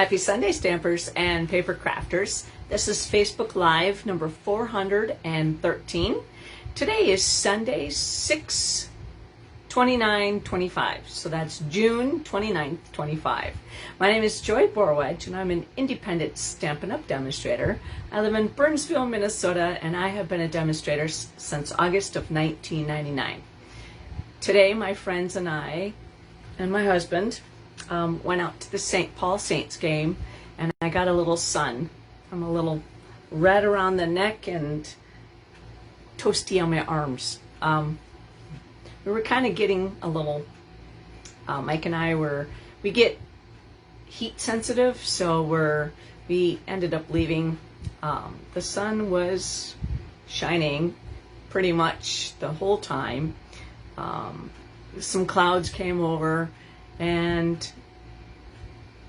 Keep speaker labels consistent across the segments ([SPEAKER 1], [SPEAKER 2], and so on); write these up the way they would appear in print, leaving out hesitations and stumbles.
[SPEAKER 1] Happy Sunday, Stampers and Paper Crafters. This is Facebook Live number 413. Today is Sunday, 6/29/25. So that's June 29th, 25. My name is Joy Borwedge, and I'm an independent Stampin' Up! Demonstrator. I live in Burnsville, Minnesota, and I have been a demonstrator since August of 1999. Today, my friends and I and my husband went out to the St. Paul Saints game, and I got a little sun. I'm a little red around the neck and toasty on my arms. We were kind of getting a little, Mike and I we get heat sensitive, so we ended up leaving. The sun was shining pretty much the whole time. Some clouds came over, and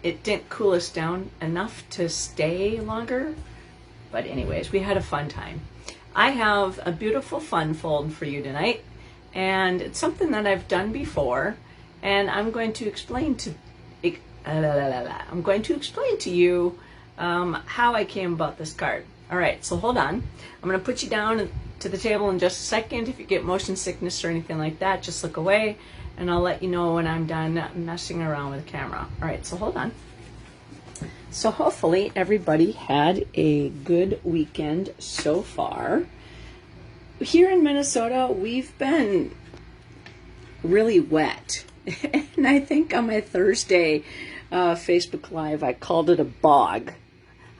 [SPEAKER 1] it didn't cool us down enough to stay longer. But anyways, we had a fun time. I have a beautiful fun fold for you tonight, and it's something that I've done before, and I'm going to explain to you how I came about this card. All right, so hold on. I'm going to put you down to the table in just a second. If you get motion sickness or anything like that, just look away, and I'll let you know when I'm done messing around with the camera. All right, so hold on. So hopefully everybody had a good weekend so far. Here in Minnesota, we've been really wet. And I think on my Thursday Facebook Live, I called it a bog.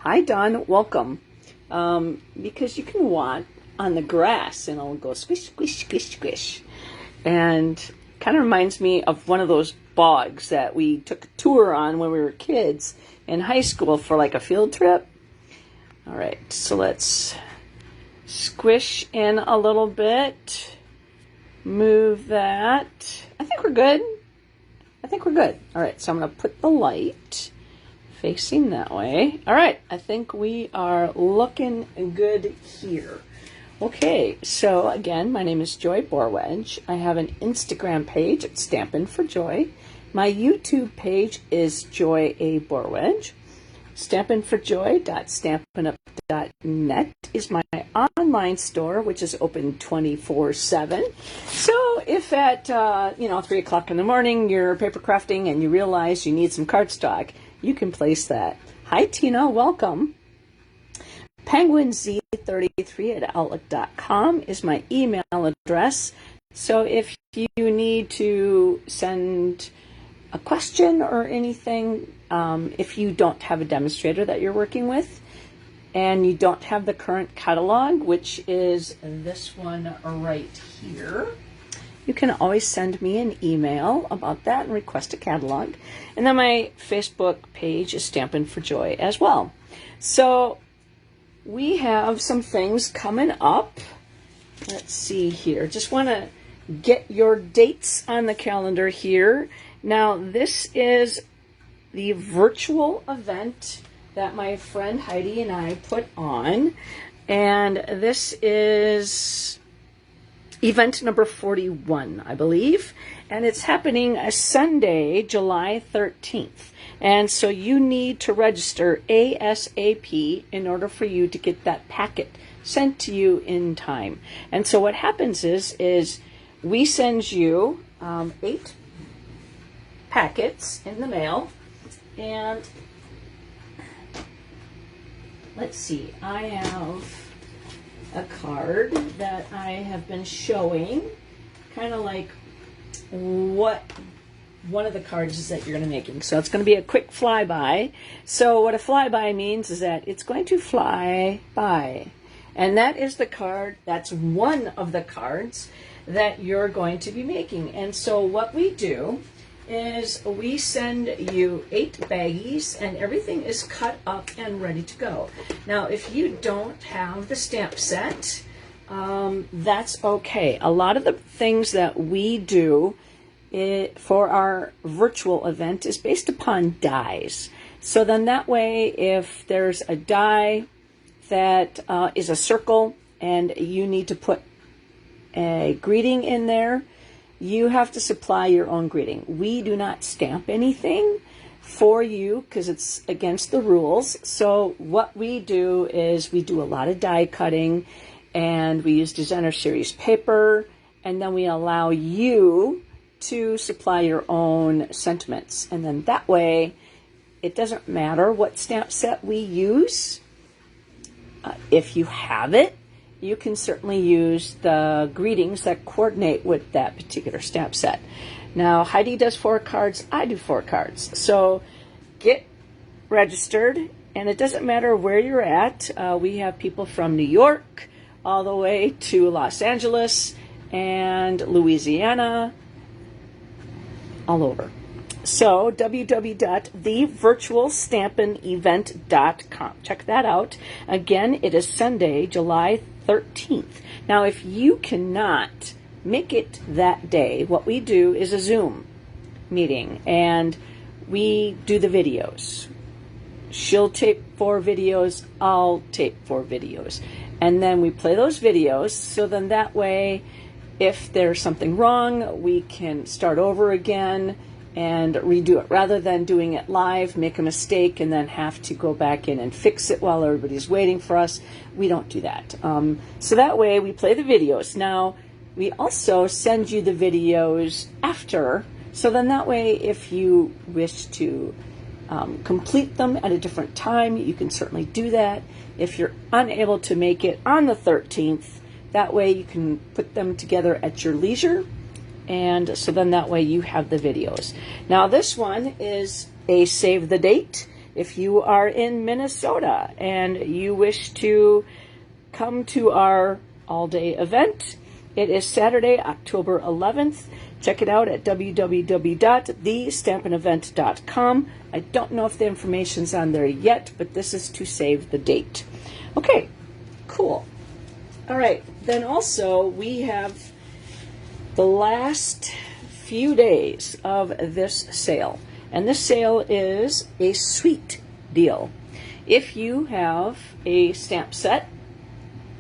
[SPEAKER 1] Hi, Don. Welcome. Because you can walk on the grass and it'll go squish, squish, squish, squish. And kind of reminds me of one of those bogs that we took a tour on when we were kids in high school for like a field trip. All right, so let's squish in a little bit. Move that. I think we're good. All right, so I'm going to put the light facing that way. All right, I think we are looking good here. Okay, so again, my name is Joy Borwedge. I have an Instagram page at Stampin' for Joy. My YouTube page is Joy A. Borwedge. Stampinforjoy.stampinup.net is my online store, which is open 24/7. So if at 3 o'clock in the morning you're paper crafting and you realize you need some cardstock, you can place that. Hi, Tina. Welcome. PenguinZ33@outlook.com is my email address. So if you need to send a question or anything, if you don't have a demonstrator that you're working with and you don't have the current catalog, which is this one right here, you can always send me an email about that and request a catalog. And then my Facebook page is Stampin' for Joy as well. So we have some things coming up. Let's see here. Just want to get your dates on the calendar here. Now, this is the virtual event that my friend Heidi and I put on. And this is event number 41, I believe. And it's happening Sunday, July 13th. And so you need to register ASAP in order for you to get that packet sent to you in time. And so what happens is we send you 8 packets in the mail. And let's see, I have a card that I have been showing, kind of like what one of the cards is that you're going to be making. So it's going to be a quick flyby. So what a flyby means is that it's going to fly by. And that is the card, that's one of the cards that you're going to be making. And so what we do is we send you 8 baggies, and everything is cut up and ready to go. Now, if you don't have the stamp set, that's okay. A lot of the things that we do for our virtual event is based upon dies. So then that way, if there's a die that is a circle and you need to put a greeting in there, you have to supply your own greeting. We do not stamp anything, for you because it's against the rules. So what we do is we do a lot of die cutting, and we use designer series paper, and then we allow you to supply your own sentiments. And then that way, it doesn't matter what stamp set we use. If you have it, you can certainly use the greetings that coordinate with that particular stamp set. Now, Heidi does 4 cards, I do 4 cards. So get registered, and it doesn't matter where you're at. We have people from New York all the way to Los Angeles and Louisiana, all over. So www.thevirtualstampinevent.com. Check that out. Again, it is Sunday, July 13th. Now, if you cannot make it that day, what we do is a Zoom meeting, and we do the videos. She'll tape 4 videos, I'll tape 4 videos. And then we play those videos, so then that way, if there's something wrong, we can start over again and redo it, rather than doing it live, make a mistake, and then have to go back in and fix it while everybody's waiting for us. We don't do that. So that way, we play the videos. Now, we also send you the videos after, so then that way, if you wish to complete them at a different time, you can certainly do that. If you're unable to make it on the 13th, that way you can put them together at your leisure, and so then that way you have the videos. Now, this one is a save the date. If you are in Minnesota and you wish to come to our all-day event, it is Saturday, October 11th. Check it out at www.thestampinevent.com. I don't know if the information's on there yet, but this is to save the date. Okay, cool. All right, then also we have the last few days of this sale. And this sale is a suite deal. If you have a stamp set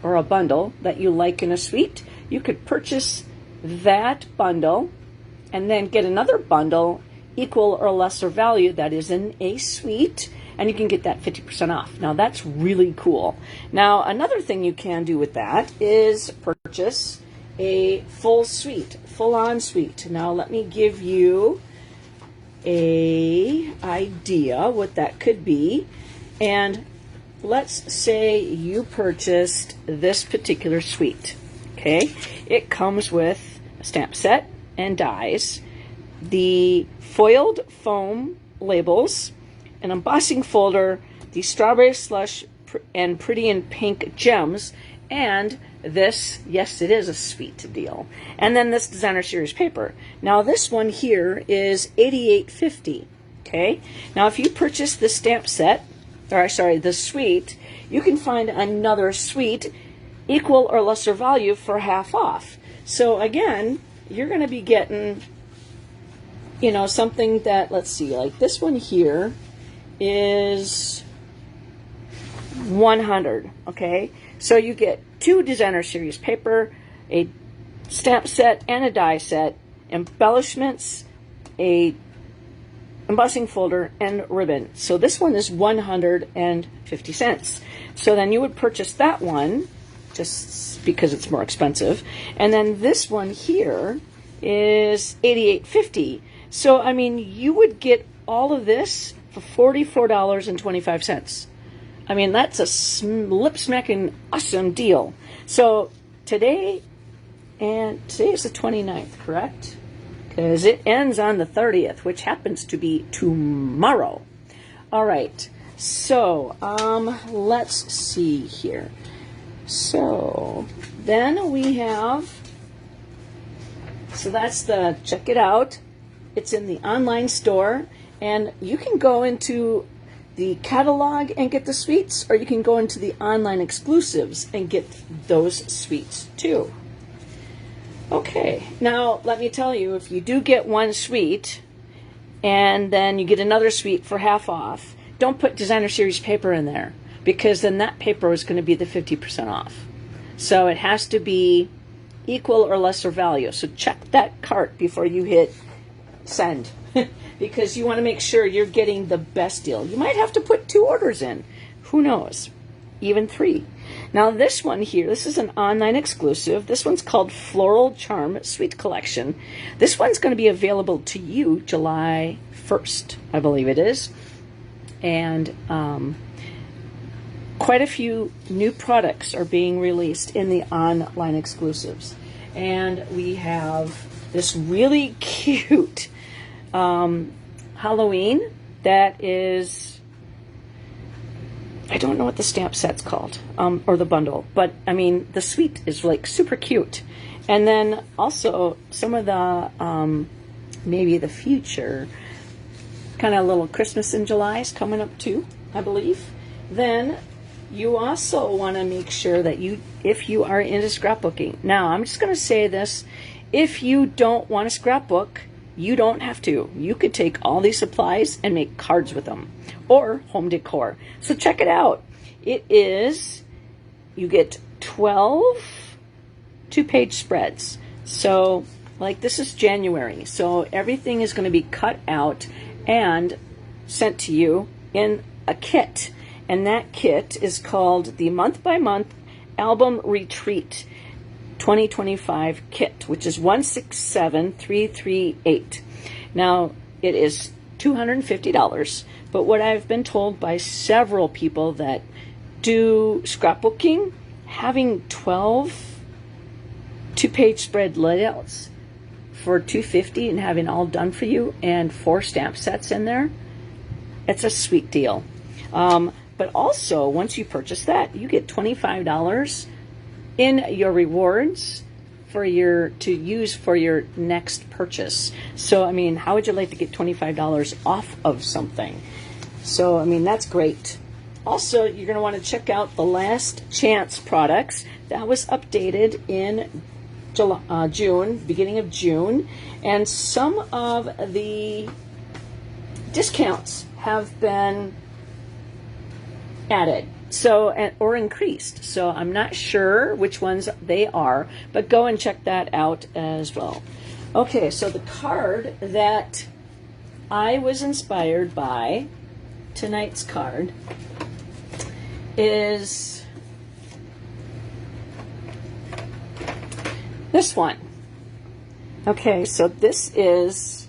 [SPEAKER 1] or a bundle that you like in a suite, you could purchase that bundle and then get another bundle equal or lesser value that is in a suite, and you can get that 50% off. Now, that's really cool. Now, another thing you can do with that is purchase a full suite, full-on suite. Now, let me give you a idea what that could be. And let's say you purchased this particular suite. Okay, it comes with a stamp set and dies, the foiled foam labels, an embossing folder, the strawberry slush and pretty in pink gems, and this, yes, it is a suite deal. And then this designer series paper. Now, this one here is $88.50. Okay, now if you purchase the stamp set, or sorry, the suite, you can find another suite equal or lesser value for half off. So again, you're going to be getting, you know, something that, let's see, like this one here is $100. Okay, so you get 2 designer series paper, a stamp set and a die set, embellishments, a embossing folder, and ribbon. So this one is 150 cents. So then you would purchase that one just because it's more expensive. And then this one here is $88.50. So, I mean, you would get all of this for $44.25. I mean, that's a lip-smacking awesome deal. So today is the 29th, correct? Because it ends on the 30th, which happens to be tomorrow. All right, so let's see here. So then we have, so that's the, check it out. It's in the online store, and you can go into the catalog and get the suites, or you can go into the online exclusives and get those suites too. Okay, now let me tell you, if you do get one suite and then you get another suite for half off, don't put designer series paper in there, because then that paper is going to be the 50% off. So it has to be equal or lesser value. So check that cart before you hit send because you want to make sure you're getting the best deal. You might have to put 2 orders in. Who knows? Even 3. Now this one here, this is an online exclusive. This one's called Floral Charm Sweet Collection. This one's going to be available to you July 1st, I believe it is. And quite a few new products are being released in the online exclusives. And we have this really cute Halloween that is, I don't know what the stamp set's called, or the bundle, but I mean, the suite is like super cute. And then also some of the, maybe the future kind of little Christmas in July is coming up too, I believe. Then you also want to make sure that if you are into scrapbooking. Now, I'm just going to say this. If you don't want to scrapbook, you don't have to. You could take all these supplies and make cards with them or home decor. So check it out. It is, you get 12 2-page spreads. So like this is January. So everything is going to be cut out and sent to you in a kit. And that kit is called the Month by Month Album Retreat 2025 kit, which is 167338. Now, it is $250, but what I've been told by several people that do scrapbooking, having 12 2-page spread layouts for $250 and having all done for you and 4 stamp sets in there, it's a sweet deal. But also, once you purchase that, you get $25 in your rewards to use for your next purchase. So, I mean, how would you like to get $25 off of something? So, I mean, that's great. Also, you're going to want to check out the Last Chance products. That was updated in June, beginning of June. And some of the discounts have been added or increased, so I'm not sure which ones they are, but go and check that out as well. Okay, so the card that I was inspired by, tonight's card, is this one. Okay, so this is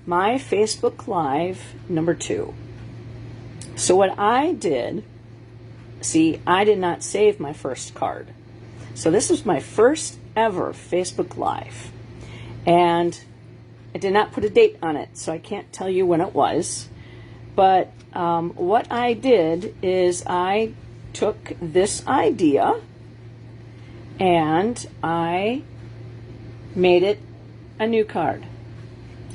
[SPEAKER 1] my Facebook Live number 2. So what I did, see, I did not save my first card. So this was my first ever Facebook Live. And I did not put a date on it, so I can't tell you when it was. But what I did is I took this idea and I made it a new card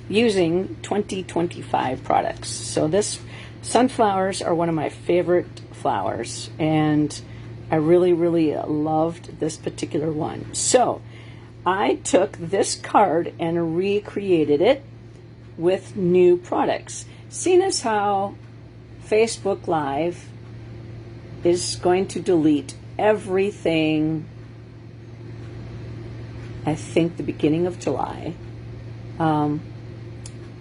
[SPEAKER 1] using 2025 products. So this sunflowers are one of my favorite flowers, and I really, really loved this particular one. So I took this card and recreated it with new products. Seeing as how Facebook Live is going to delete everything, I think the beginning of July.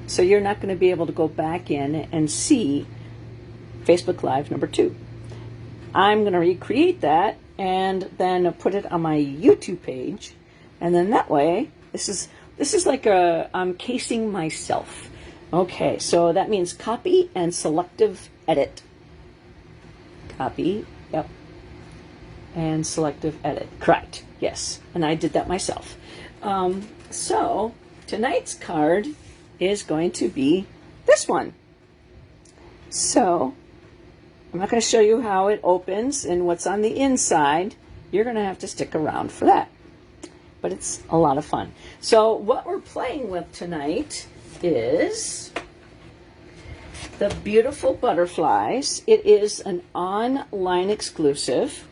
[SPEAKER 1] So you're not going to be able to go back in and see Facebook Live number 2. I'm going to recreate that and then put it on my YouTube page. And then that way, this is like I'm casing myself. Okay, so that means copy and selective edit. Copy, yep. And selective edit. Correct, yes. And I did that myself. So tonight's card is going to be this one. So I'm not going to show you how it opens and what's on the inside. You're going to have to stick around for that. But it's a lot of fun. So what we're playing with tonight is the Beautiful Butterflies. It is an online exclusive.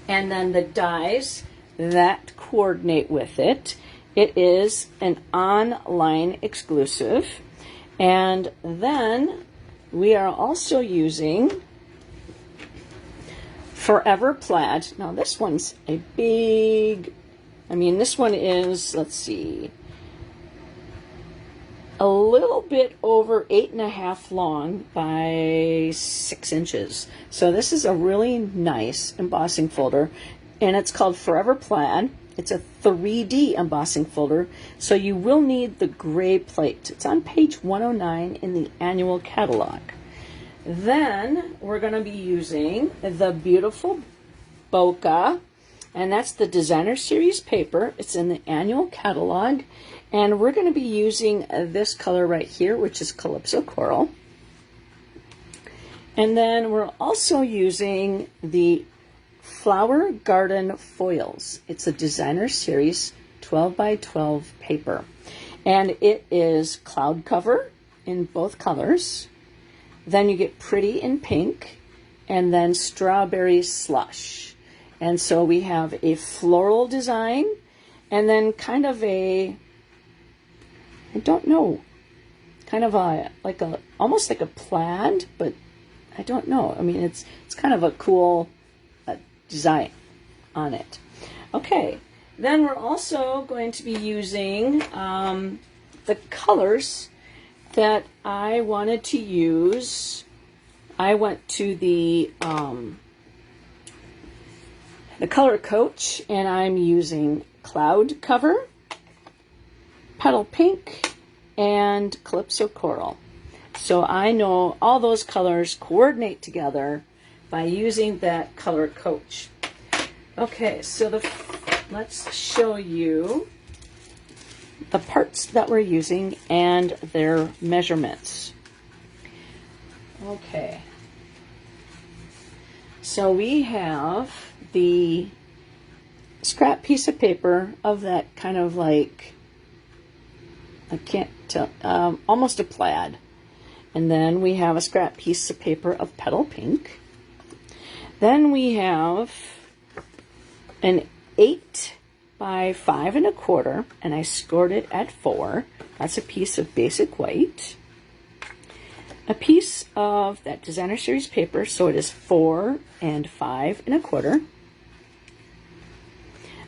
[SPEAKER 1] And then the dies that coordinate with it. It is an online exclusive. And then we are also using Forever Plaid. Now this one's a big, this one is, let's see, a little bit over 8.5 long by 6 inches. So this is a really nice embossing folder, and it's called Forever Plaid. It's a 3D embossing folder, so you will need the gray plate. It's on page 109 in the annual catalog. Then we're going to be using the beautiful Bokeh, and that's the Designer Series paper. It's in the annual catalog, and we're going to be using this color right here, which is Calypso Coral. And then we're also using the Flower Garden Foils. It's a Designer Series 12 by 12 paper, and it is cloud cover in both colors. Then you get Pretty in pink, and then Strawberry Slush. And so we have a floral design, and then kind of a, I don't know, kind of a almost like a plaid, but I don't know. I mean, it's kind of a cool design on it. Okay, then we're also going to be using the colors that I wanted to use. I went to the Color Coach, and I'm using Cloud Cover, Petal Pink, and Calypso Coral. So I know all those colors coordinate together by using that Color Coach. Okay, so let's show you the parts that we're using and their measurements. Okay, so we have the scrap piece of paper of that kind of like, I can't tell, almost a plaid. And then we have a scrap piece of paper of Petal Pink. Then we have an 8 by 5 1/4, and I scored it at 4. That's a piece of basic white. A piece of that Designer Series paper, so it is 4 and 5 1/4.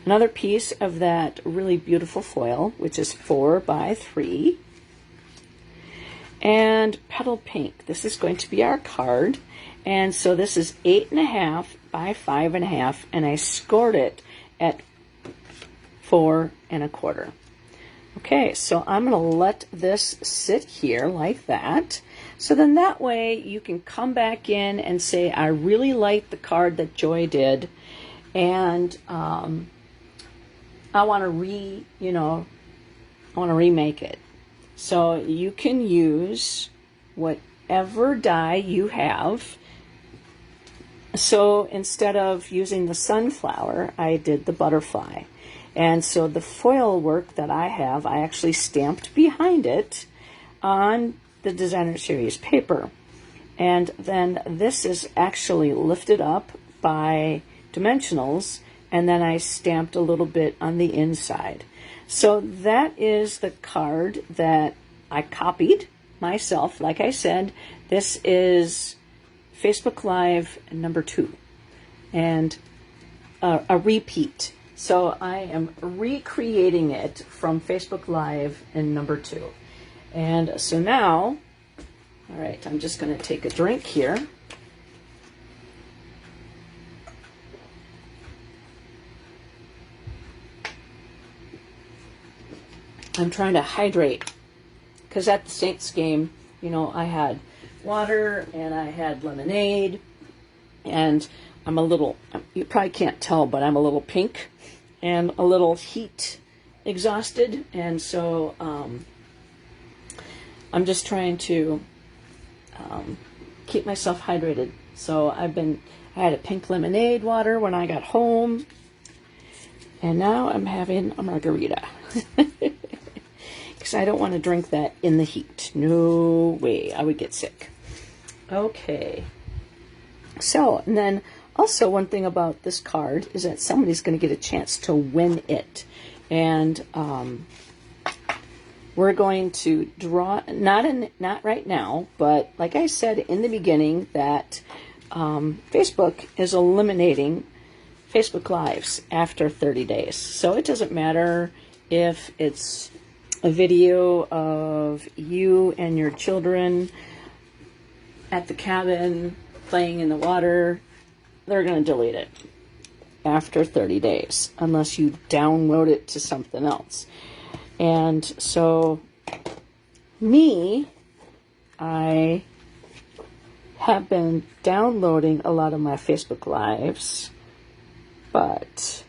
[SPEAKER 1] Another piece of that really beautiful foil, which is 4 by 3. And Petal Pink. This is going to be our card. And so this is 8.5 by 5.5, and I scored it at 4 1/4. Okay, so I'm going to let this sit here like that. So then that way you can come back in and say, I really like the card that Joy did, and I want to remake it. So you can use whatever die you have. So instead of using the sunflower, I did the butterfly. And so the foil work that I have, I actually stamped behind it on the Designer Series paper. And then this is actually lifted up by dimensionals, and then I stamped a little bit on the inside. So that is the card that I copied myself. Like I said, this is Facebook Live number 2, and a repeat. So I am recreating it from Facebook Live in number 2. And so now, all right, I'm just going to take a drink here. I'm trying to hydrate, because at the Saints game, I had water and I had lemonade, and I'm a little, you probably can't tell, but I'm a little pink and a little heat exhausted, and so I'm just trying to keep myself hydrated. So I had a pink lemonade water when I got home, and now I'm having a margarita. Because I don't want to drink that in the heat. No way, I would get sick. Okay. So, and then also one thing about this card is that somebody's going to get a chance to win it. And we're going to draw, not right now, but like I said in the beginning, that Facebook is eliminating Facebook Lives after 30 days. So it doesn't matter if it's a video of you and your children at the cabin playing in the water, they're going to delete it after 30 days unless you download it to something else. And so I have been downloading a lot of my Facebook Lives, but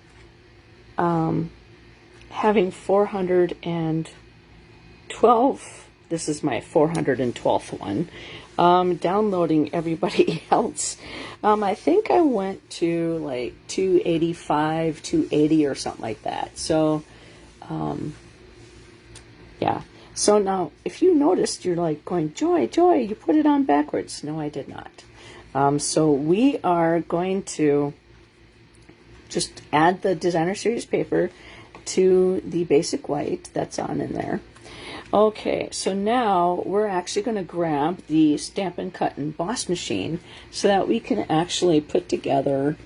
[SPEAKER 1] having 412, this is my 412th one, downloading everybody else. I think I went to like 285, 280 or something like that. So, yeah. So now, if you noticed, you're like going, Joy, you put it on backwards. No, I did not. So we are going to just add the Designer Series paper to the basic white that's on in there. Okay, so now we're actually going to grab the Stampin' Cut Emboss machine so that we can actually put together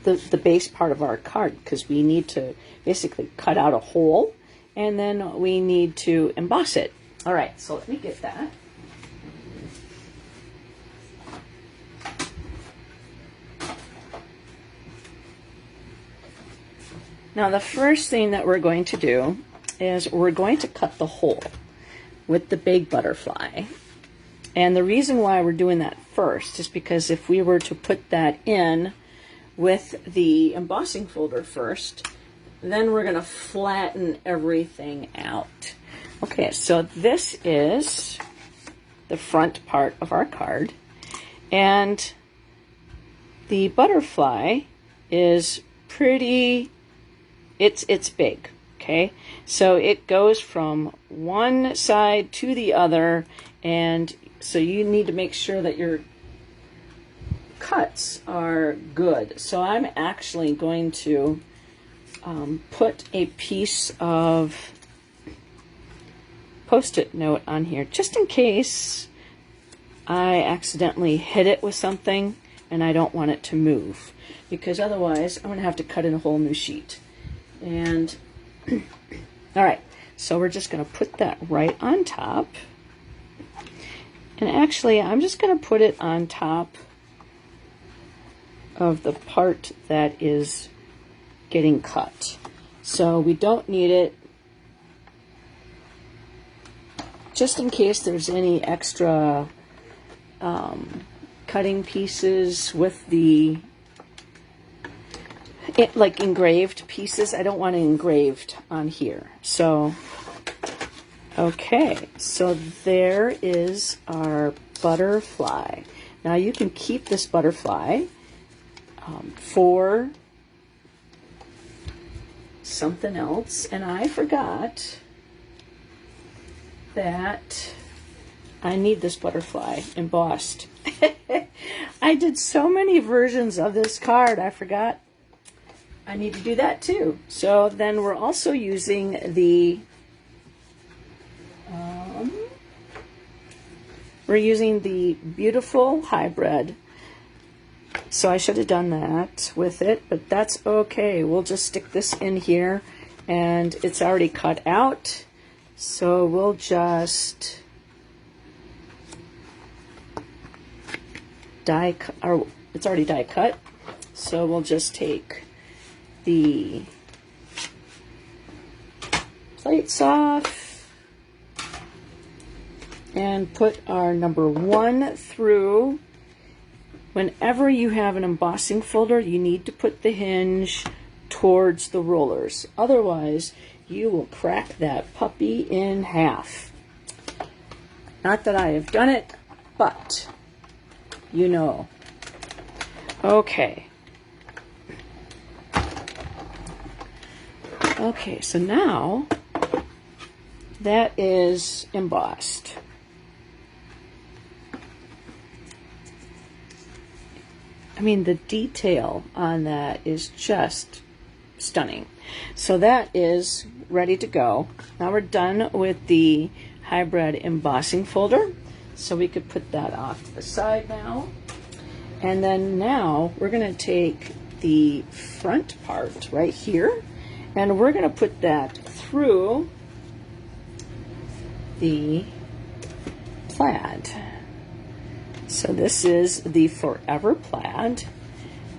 [SPEAKER 1] the base part of our card, because we need to basically cut out a hole and then we need to emboss it. All right, so let me get that. Now the first thing that we're going to do is we're going to cut the hole with the big butterfly. And the reason why we're doing that first is because if we were to put that in with the embossing folder first, then we're going to flatten everything out. Okay, so this is the front part of our card, and the butterfly is pretty, it's big, okay? So it goes from one side to the other, and so you need to make sure that your cuts are good. So I'm actually going to put a piece of Post-it note on here just in case I accidentally hit it with something and I don't want it to move, because otherwise I'm going to have to cut in a whole new sheet. And all right, so we're just going to put that right on top. And actually, I'm just going to put it on top of the part that is getting cut. So we don't need it, just in case there's any extra cutting pieces with the like engraved pieces. I don't want it engraved on here. So, okay, so there is our butterfly. Now you can keep this butterfly for something else. And I forgot that I need this butterfly embossed. I did so many versions of this card, I forgot I need to do that too. So then we're also using the beautiful hybrid. So I should have done that with it, but that's okay. We'll just stick this in here, and it's already cut out. So we'll just die cut, or it's already die cut. So we'll just take the plates off and put our number 1 through. Whenever you have an embossing folder, you need to put the hinge towards the rollers. Otherwise, you will crack that puppy in half. Not that I have done it, but you know. Okay. Okay, so now that is embossed. I mean, the detail on that is just stunning. So that is ready to go. Now we're done with the hybrid embossing folder. So we could put that off to the side now. And then now we're going to take the front part right here, and we're going to put that through the plaid. So this is the Forever Plaid.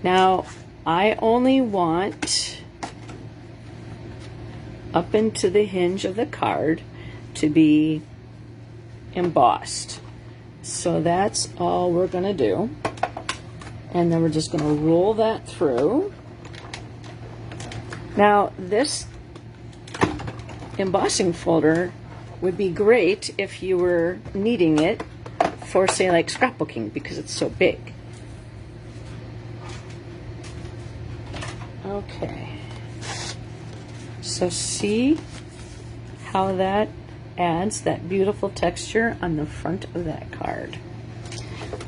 [SPEAKER 1] Now I only want up into the hinge of the card to be embossed. So that's all we're going to do. And then we're just going to roll that through. Now this embossing folder would be great if you were needing it for, say, like scrapbooking, because it's so big. Okay. So see how that adds that beautiful texture on the front of that card.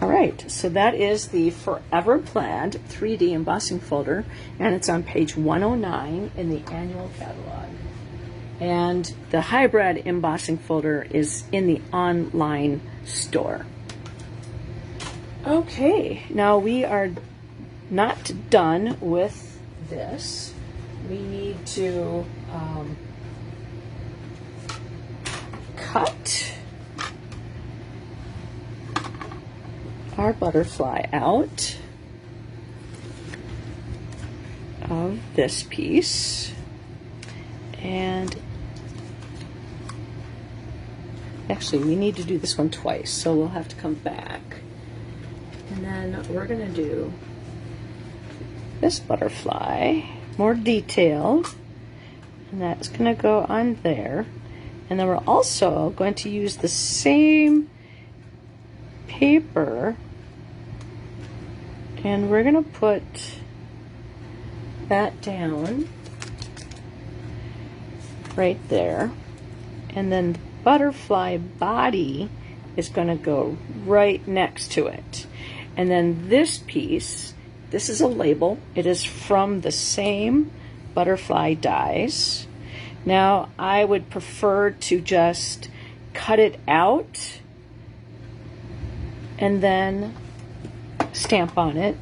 [SPEAKER 1] All right, so that is the Forever Plaid 3D embossing folder, and it's on page 109 in the annual catalog. And the hybrid embossing folder is in the online store. Okay, now we are not done with this. We need to cut our butterfly out of this piece, and actually we need to do this one twice, so we'll have to come back, and then we're going to do this butterfly more detailed, and that's going to go on there. And then we're also going to use the same paper, and we're going to put that down right there, and then the butterfly body is going to go right next to it. And then this piece, this is a label. It is from the same butterfly dies. Now I would prefer to just cut it out and then stamp on it,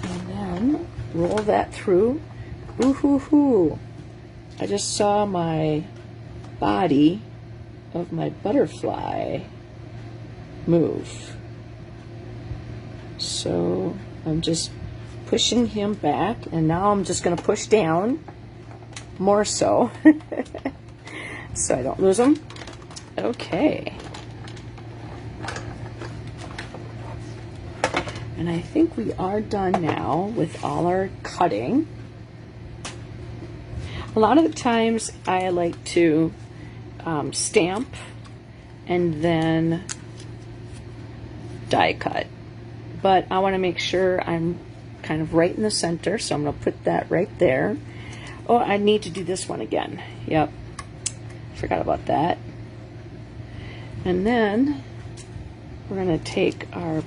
[SPEAKER 1] and then roll that through. Ooh hoo hoo! I just saw my body of my butterfly move. So I'm just pushing him back, and now I'm just going to push down more so so I don't lose him. Okay. And I think we are done now with all our cutting. A lot of the times I like to stamp and then die cut, but I want to make sure I'm kind of right in the center, so I'm going to put that right there. Oh, I need to do this one again. Yep, forgot about that. And then we're going to take our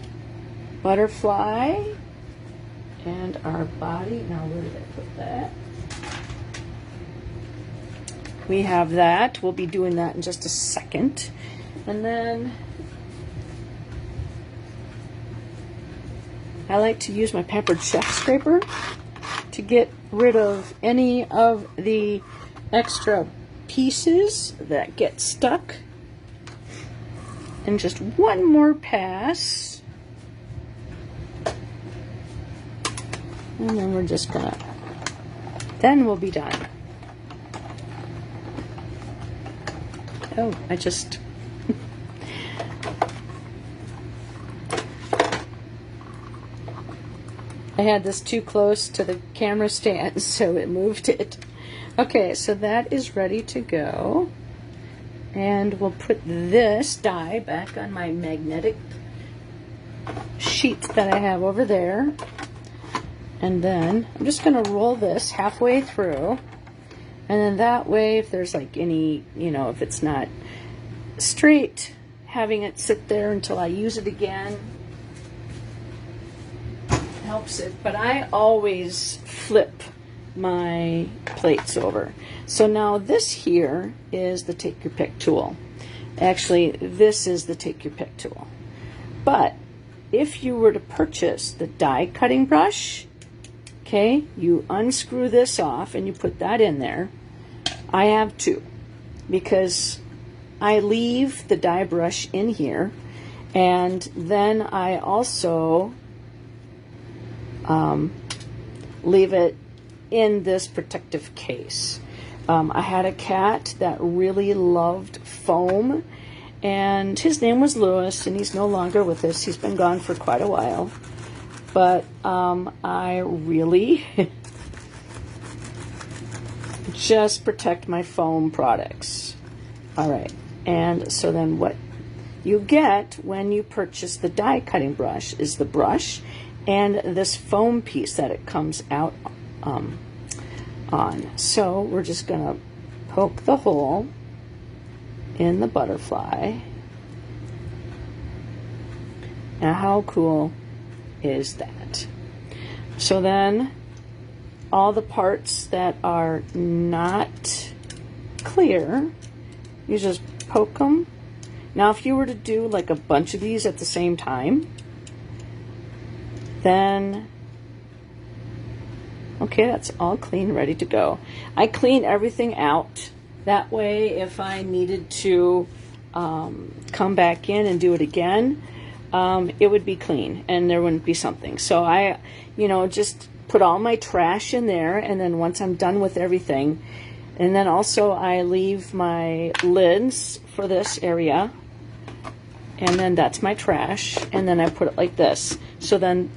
[SPEAKER 1] butterfly and our body. Now where did I put that? We have that. We'll be doing that in just a second. And then I like to use my Pampered Chef scraper to get rid of any of the extra pieces that get stuck. And just one more pass. And then we're just gonna, then we'll be done. Oh, I just I had this too close to the camera stand, so it moved it. Okay, so that is ready to go. And we'll put this die back on my magnetic sheet that I have over there. And then I'm just going to roll this halfway through. And then that way, if there's like any, if it's not straight, having it sit there until I use it again helps it. But I always flip my plates over. So now this here is the Take Your Pick tool. Actually, this is the Take Your Pick tool. But if you were to purchase the die cutting brush, okay, you unscrew this off and you put that in there. I have two, because I leave the dye brush in here, and then I also leave it in this protective case. I had a cat that really loved foam, and his name was Lewis, and he's no longer with us. He's been gone for quite a while. But I really just protect my foam products. All right, and so then what you get when you purchase the die cutting brush is the brush and this foam piece that it comes out on. So we're just gonna poke the hole in the butterfly. Now how cool is that? So then all the parts that are not clear, you just poke them. Now if you were to do like a bunch of these at the same time, then okay, that's all clean, ready to go. I clean everything out. That way, if I needed to come back in and do it again, it would be clean and there wouldn't be something. So I, just put all my trash in there, and then once I'm done with everything, and then also I leave my lids for this area, and then that's my trash, and then I put it like this. So then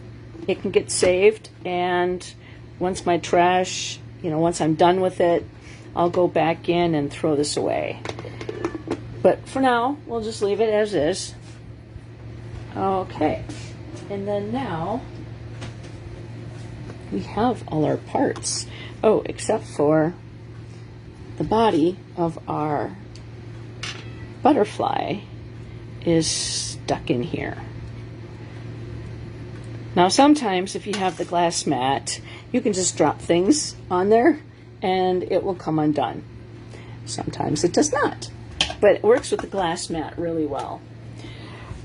[SPEAKER 1] it can get saved, and once my trash, once I'm done with it, I'll go back in and throw this away. But for now, we'll just leave it as is. Okay, and then now we have all our parts. Oh, except for the body of our butterfly is stuck in here. Now sometimes if you have the glass mat, you can just drop things on there and it will come undone. Sometimes it does not, but it works with the glass mat really well.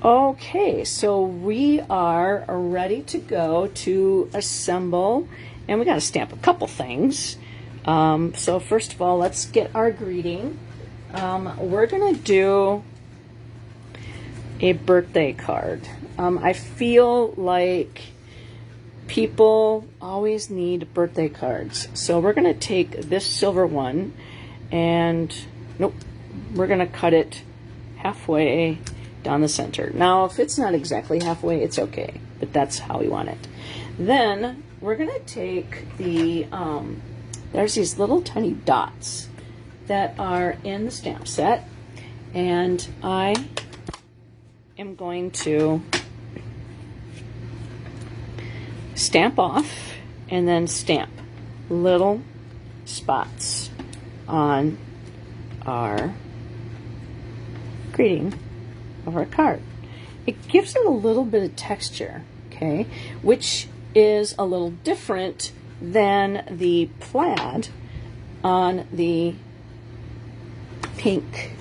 [SPEAKER 1] Okay, so we are ready to go to assemble, and we got to stamp a couple things. So first of all, let's get our greeting. We're going to do a birthday card. I feel like people always need birthday cards. So we're going to take this silver one and, nope, we're going to cut it halfway down the center. Now, if it's not exactly halfway, it's okay, but that's how we want it. Then we're going to take the, there's these little tiny dots that are in the stamp set, and I am going to stamp off and then stamp little spots on our greeting of our card. It gives it a little bit of texture, okay, which is a little different than the plaid on the pink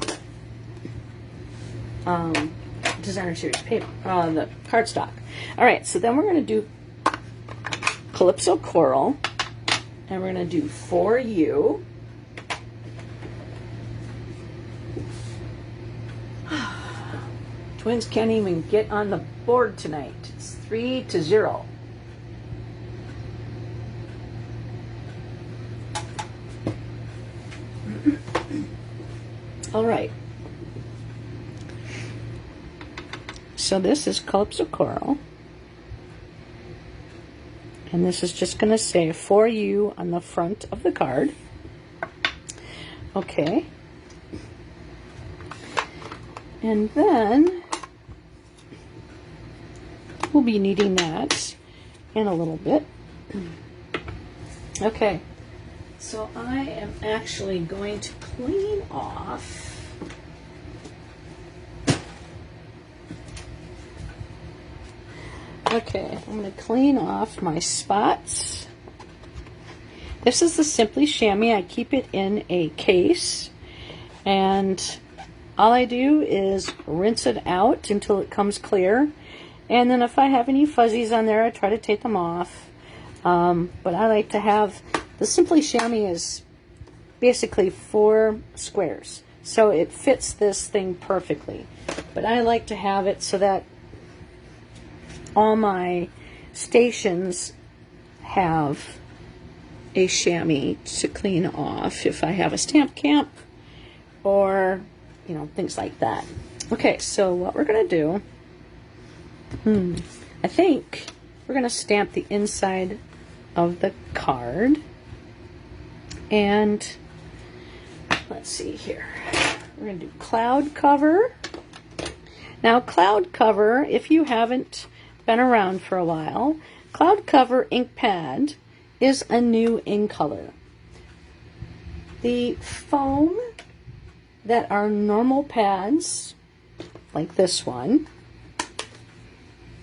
[SPEAKER 1] designer series paper, the cardstock. All right, so then we're going to do Calypso Coral, and we're going to do For You. Twins can't even get on the board tonight. It's 3-0. All right. So this is Calypso Coral. And this is just going to say For You on the front of the card. Okay. And then we'll be needing that in a little bit. Okay. So I am actually going to clean off I'm going to clean off my spots. This is the Simply Chamois. I keep it in a case, and all I do is rinse it out until it comes clear, and then if I have any fuzzies on there, I try to take them off. But I like to have the Simply Chamois is
[SPEAKER 2] basically 4 squares. So it fits this thing perfectly. But I like to have it so that all my stations have a chamois to clean off if I have a stamp camp or, you know, things like that. Okay, so what we're going to do, I think we're going to stamp the inside of the card. And let's see here. We're going to do cloud cover. Now, cloud cover, if you haven't been around for a while, cloud cover ink pad is a new ink color. The foam that are normal pads, like this one,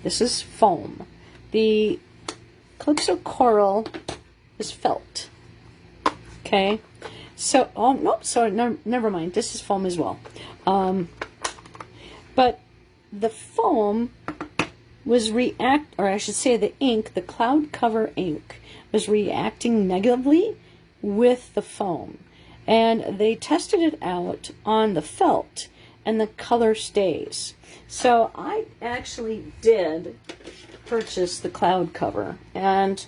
[SPEAKER 2] this is foam. The Calypso Coral is felt. Okay, so, oh, nope, sorry, no, never mind. This is foam as well. But the foam was or I should say the ink, the cloud cover ink, was reacting negatively with the foam. And they tested it out on the felt, and the color stays. So I actually did purchase the cloud cover, and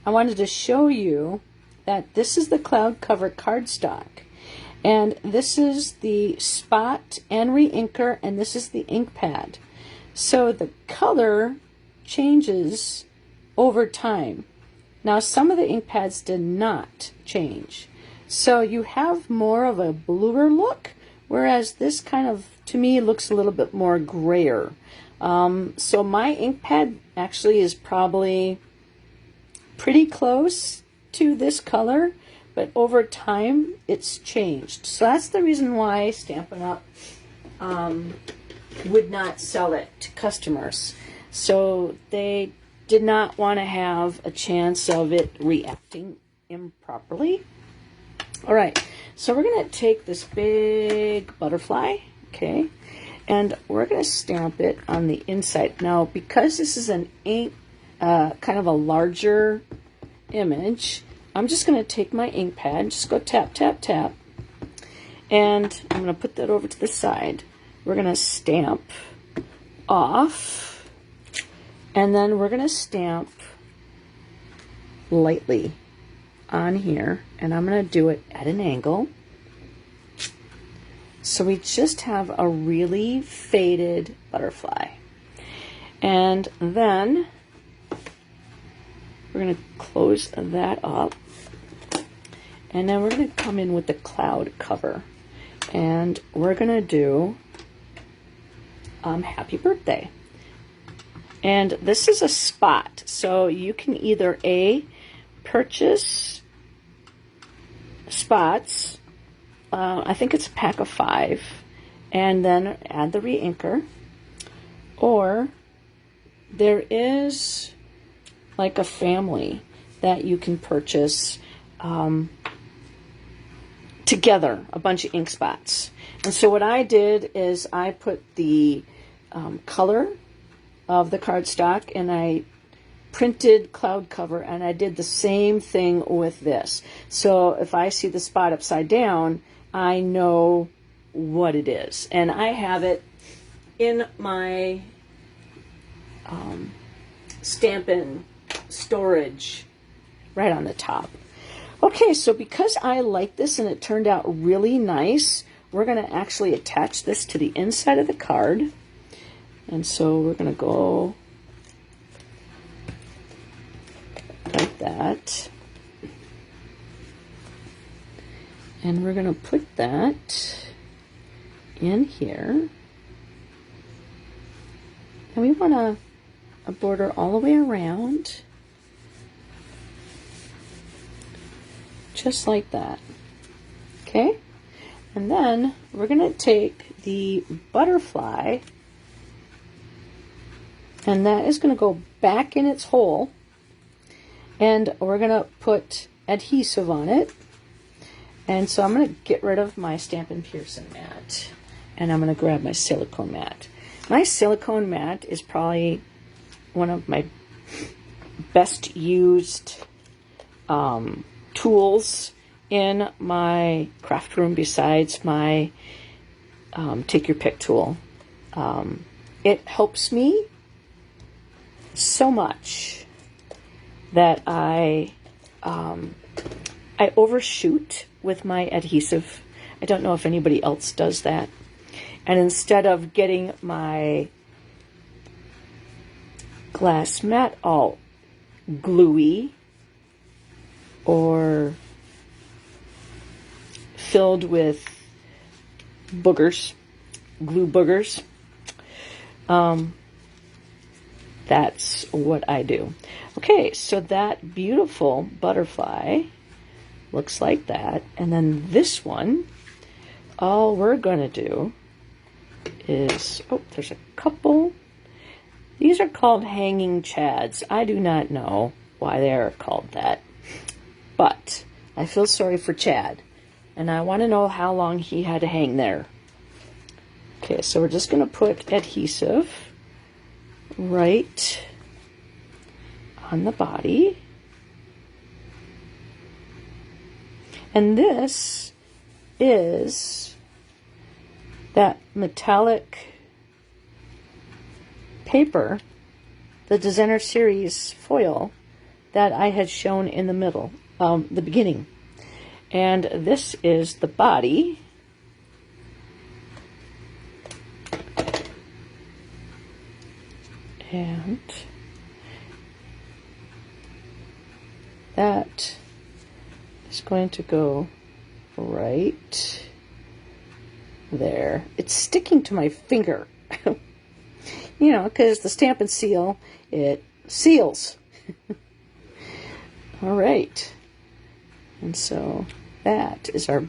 [SPEAKER 2] I wanted to show you that this is the cloud cover cardstock, and this is the spot and re-inker, and this is the ink pad. So the color changes over time. Now, some of the ink pads did not change, so you have more of a bluer look, whereas this kind of, to me, looks a little bit more grayer. So my ink pad actually is probably pretty close to this color, but over time it's changed. So that's the reason why Stampin' Up! Would not sell it to customers. So they did not want to have a chance of it reacting improperly. All right, so we're going to take this big butterfly, okay, and we're going to stamp it on the inside. Now, because this is an ink, kind of a larger image, I'm just going to take my ink pad, just go tap, tap, tap, and I'm going to put that over to the side. We're going to stamp off, and then we're going to stamp lightly on here, and I'm going to do it at an angle. So we just have a really faded butterfly. And then we're going to close that up, and then we're going to come in with the cloud cover, and we're going to do happy birthday. And this is a spot, so you can either purchase spots, I think it's a pack of 5, and then add the re-inker, or there is like a family that you can purchase together, a bunch of ink spots. And so what I did is I put the color of the cardstock, and I printed cloud cover, and I did the same thing with this. So if I see the spot upside down, I know what it is. And I have it in my Stampin' storage right on the top. Okay, so because I like this and it turned out really nice, we're going to actually attach this to the inside of the card. And so we're going to go like that. And we're going to put that in here. And we want a border all the way around. Just like that. Okay? And then we're going to take the butterfly, and that is going to go back in its hole, and we're going to put adhesive on it. And so I'm going to get rid of my Stampin' Pearson mat, and I'm going to grab my silicone mat. My silicone mat is probably one of my best used tools in my craft room besides my take your pick tool. It helps me so much that I overshoot with my adhesive. I don't know if anybody else does that. And instead of getting my glass mat all gluey or filled with boogers, glue boogers, that's what I do. Okay, so that beautiful butterfly looks like that. And then this one, all we're going to do is, oh, there's a couple. These are called hanging chads. I do not know why they are called that, but I feel sorry for Chad, and I want to know how long he had to hang there. Okay, so we're just going to put adhesive right on the body. And this is that metallic paper, the Designer Series foil that I had shown in the middle, the beginning. And this is the body. And that is going to go right there. It's sticking to my finger. You know, because the Stampin' Seal, it seals. All right. And so that is our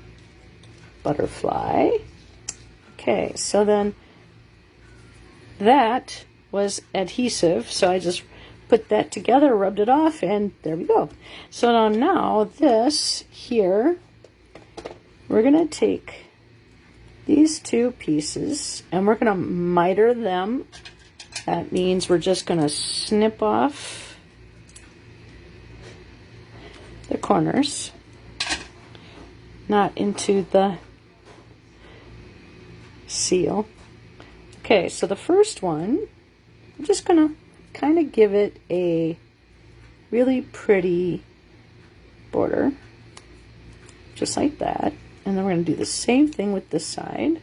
[SPEAKER 2] butterfly. Okay, so then that was adhesive, so I just put that together, rubbed it off, and there we go. So now this here, we're going to take these two pieces and we're going to miter them. That means we're just going to snip off the corners, not into the seal. Okay, so the first one, I'm just going to kind of give it a really pretty border, just like that. And then we're going to do the same thing with this side.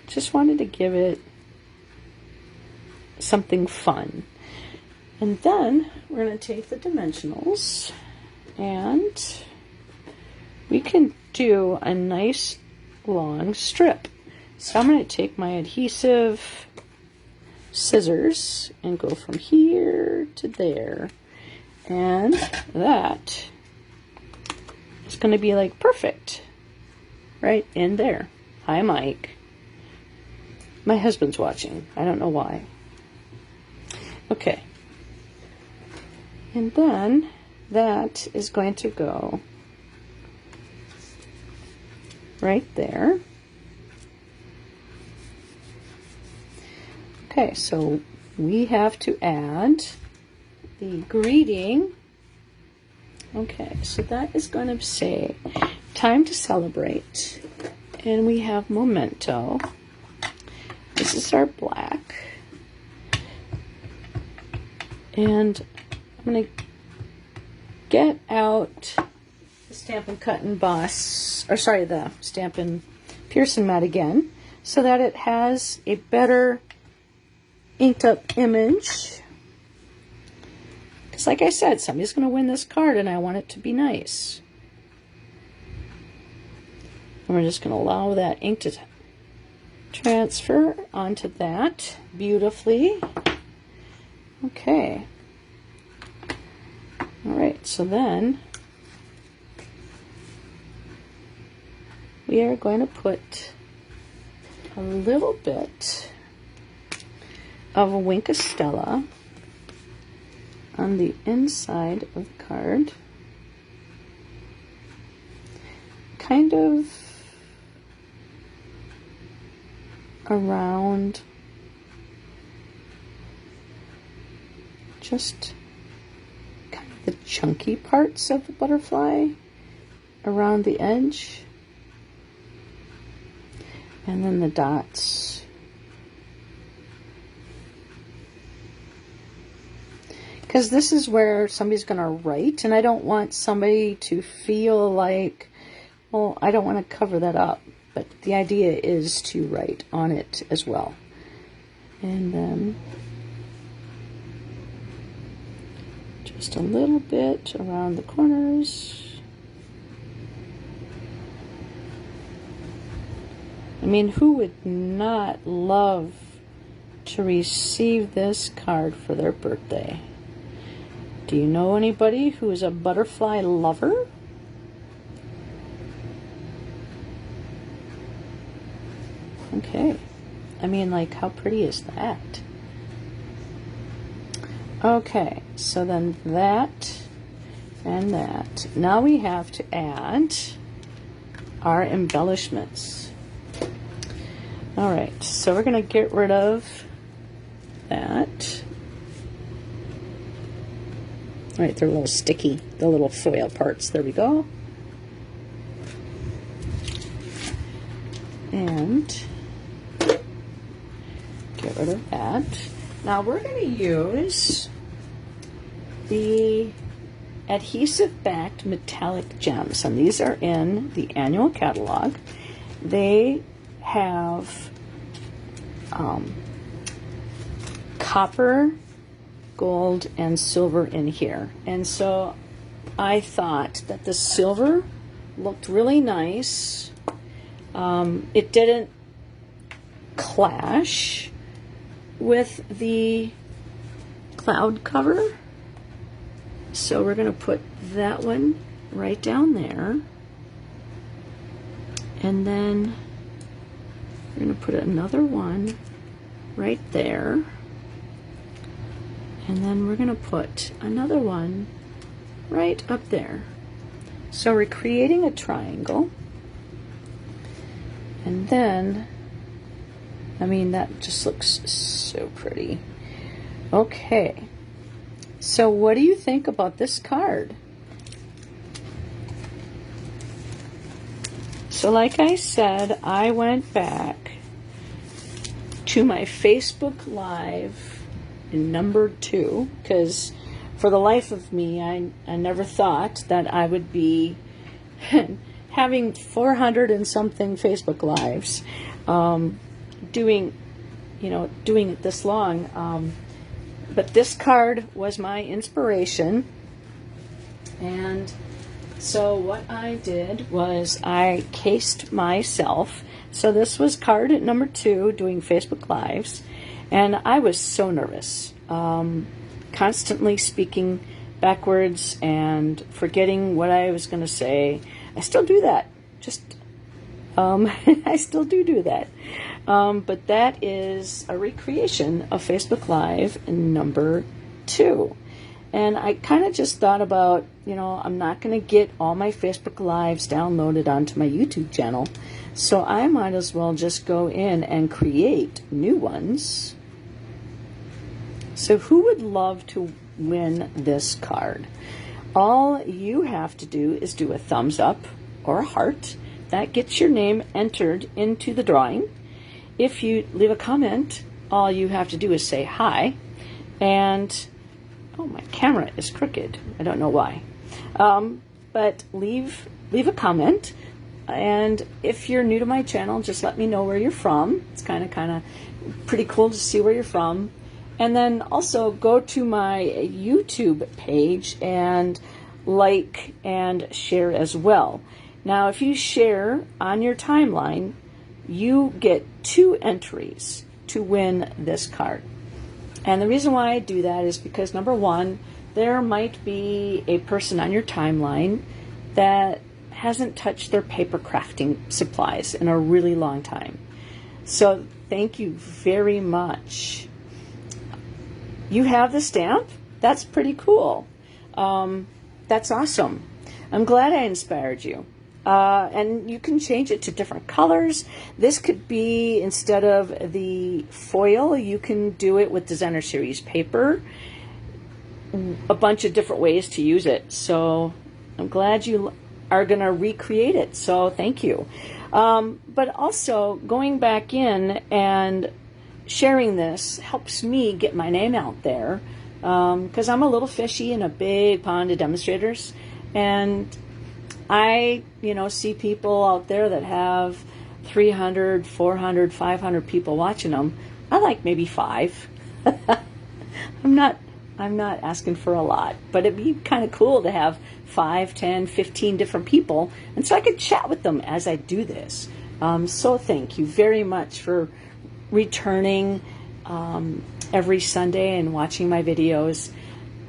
[SPEAKER 2] Just wanted to give it something fun. And then we're going to take the dimensionals and we can do a nice long strip. So I'm going to take my adhesive scissors and go from here to there. And that is going to be like perfect right in there. Hi, Mike. My husband's watching. I don't know why. Okay. And then that is going to go right there. Okay, so we have to add the greeting. Okay, so that is going to say time to celebrate. And we have memento. This is our black. And I'm going to get out the Stampin' Cut and Boss, or sorry, the Stampin' Pearson mat again, so that it has a better inked up image. Because like I said, somebody's going to win this card and I want it to be nice. And we're just going to allow that ink to transfer onto that beautifully. Okay. All right, so then we are going to put a little bit of a Wink of Stella on the inside of the card, kind of around just chunky parts of the butterfly around the edge. And then the dots. Because this is where somebody's going to write, and I don't want somebody to feel like, well, I don't want to cover that up. But the idea is to write on it as well. And then just a little bit around the corners. I mean, who would not love to receive this card for their birthday? Do you know anybody who is a butterfly lover? Okay. I mean, like, how pretty is that? Okay, so then that and that. Now we have to add our embellishments. All right, so we're going to get rid of that. All right, they're a little sticky, the little foil parts. There we go. And get rid of that. Now we're going to use the adhesive backed metallic gems, and these are in the annual catalog. They have copper, gold, and silver in here, and so I thought that the silver looked really nice. It didn't clash with the cloud cover, so we're going to put that one right down there, and then we're going to put another one right there, and then we're going to put another one right up there. So we're creating a triangle, and then, I mean, that just looks so pretty. Okay, so what do you think about this card? So like I said, I went back to my Facebook Live in number 2, because for the life of me, I never thought that I would be having 400 and something Facebook Lives, doing it this long. But this card was my inspiration, and so what I did was I cased myself. So this was card at number 2, doing Facebook Lives, and I was so nervous, constantly speaking backwards and forgetting what I was going to say. I still do that. I still do that. But that is a recreation of Facebook Live number 2. And I kind of just thought about, I'm not going to get all my Facebook Lives downloaded onto my YouTube channel, so I might as well just go in and create new ones. So who would love to win this card? All you have to do is do a thumbs up or a heart. That gets your name entered into the drawing. If you leave a comment, all you have to do is say hi. And oh, my camera is crooked. I don't know why. But leave a comment. And if you're new to my channel, just let me know where you're from. It's kind of pretty cool to see where you're from. And then also go to my YouTube page and like and share as well. Now, if you share on your timeline, you get 2 entries to win this card. And the reason why I do that is because, number 1, there might be a person on your timeline that hasn't touched their paper crafting supplies in a really long time. So thank you very much. You have the stamp? That's pretty cool. That's awesome. I'm glad I inspired you. And you can change it to different colors. This could be, instead of the foil, you can do it with Designer Series paper. a bunch of different ways to use it. So I'm glad you are going to recreate it. So thank you. But also going back in and sharing this helps me get my name out there, because I'm a little fishy in a big pond of demonstrators. And I, see people out there that have 300, 400, 500 people watching them. I like maybe 5. I'm not asking for a lot, but it'd be kind of cool to have 5, 10, 15 different people, and so I could chat with them as I do this. So thank you very much for returning every Sunday and watching my videos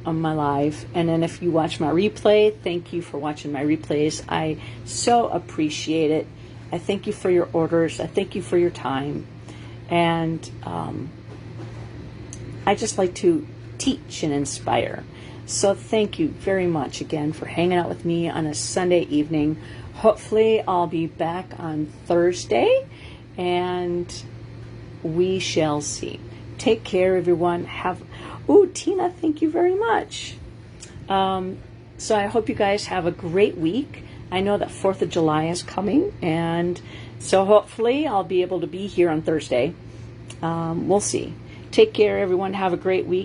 [SPEAKER 2] on my live. And then if you watch my replay, thank you for watching my replays. I so appreciate it. I thank you for your orders. I thank you for your time. And I just like to teach and inspire. So thank you very much again for hanging out with me on a Sunday evening. Hopefully I'll be back on Thursday, and we shall see. Take care, everyone. Tina, thank you very much. So I hope you guys have a great week. I know that 4th of July is coming, and so hopefully I'll be able to be here on Thursday. We'll see. Take care, everyone. Have a great week.